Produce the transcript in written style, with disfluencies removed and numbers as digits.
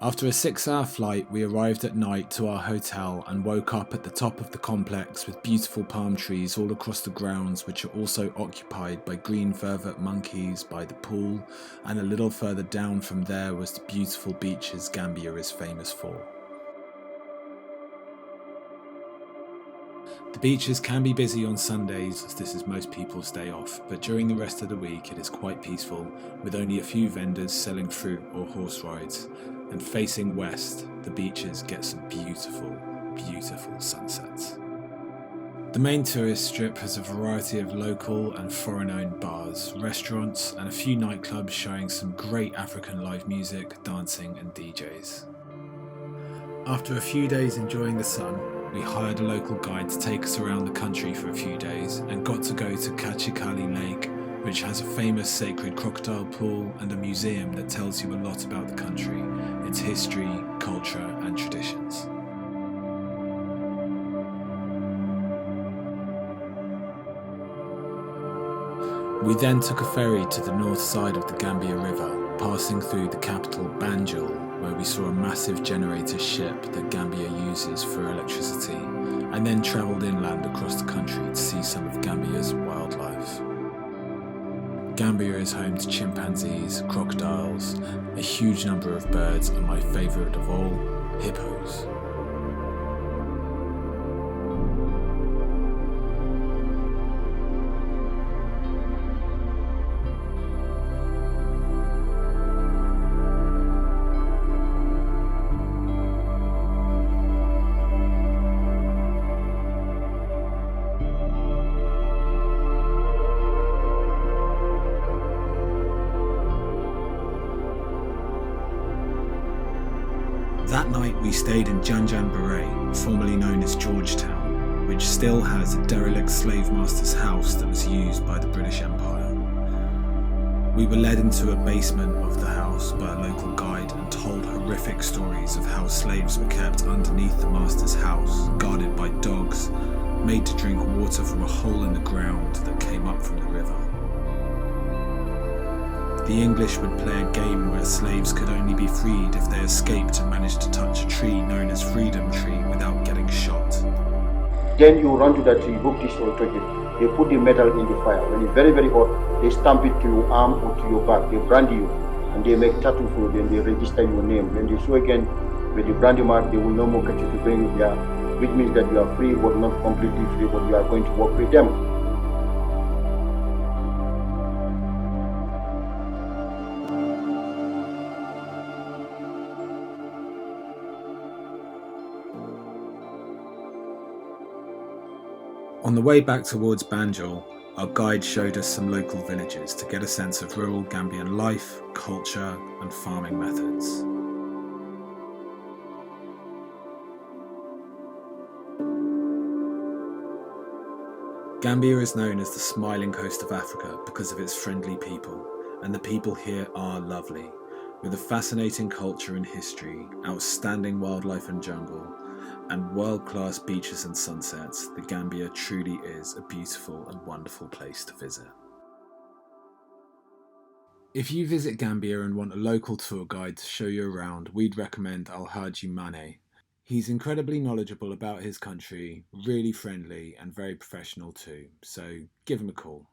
After a 6-hour flight, we arrived at night to our hotel and woke up at the top of the complex with beautiful palm trees all across the grounds, which are also occupied by green vervet monkeys by the pool, and a little further down from there was the beautiful beaches Gambia is famous for. The beaches can be busy on Sundays, as this is most people's day off, but during the rest of the week it is quite peaceful, with only a few vendors selling fruit or horse rides. And facing west, the beaches get some beautiful, beautiful sunsets. The main tourist strip has a variety of local and foreign-owned bars, restaurants, and a few nightclubs showing some great African live music, dancing and DJs. After a few days enjoying the sun, we hired a local guide to take us around the country for a few days and got to go to Kachikali Lake, which has a famous sacred crocodile pool and a museum that tells you a lot about the country, its history, culture and traditions. We then took a ferry to the north side of the Gambia River, passing through the capital Banjul, where we saw a massive generator ship that Gambia uses for electricity, and then travelled inland across the country to see some of Gambia's wildlife. Gambia is home to chimpanzees, crocodiles, a huge number of birds, and my favourite of all, hippos. That night we stayed in Janjanbureh, formerly known as Georgetown, which still has a derelict slave master's house that was used by the British Empire. We were led into a basement of the house by a local guide and told horrific stories of how slaves were kept underneath the master's house, guarded by dogs, made to drink water from a hole in the ground that came up from the river. The English would play a game where slaves could only be freed if they escaped and managed to touch a tree known as Freedom Tree without getting shot. Then you run to that tree, hook this or touch it. They put the metal in the fire. When it's very, very hot, they stamp it to your arm or to your back. They brand you and they make tattoo for you and they register your name. When they show again with the brandy mark, they will no more catch you to bring you there, which means that you are free but not completely free, but you are going to work with them. On the way back towards Banjul, our guide showed us some local villages to get a sense of rural Gambian life, culture and farming methods. Gambia is known as the smiling coast of Africa because of its friendly people, and the people here are lovely, with a fascinating culture and history, outstanding wildlife and jungle, and world-class beaches and sunsets. The Gambia truly is a beautiful and wonderful place to visit. If you visit Gambia and want a local tour guide to show you around, we'd recommend Alhaji Mane. He's incredibly knowledgeable about his country, really friendly and very professional too, so give him a call.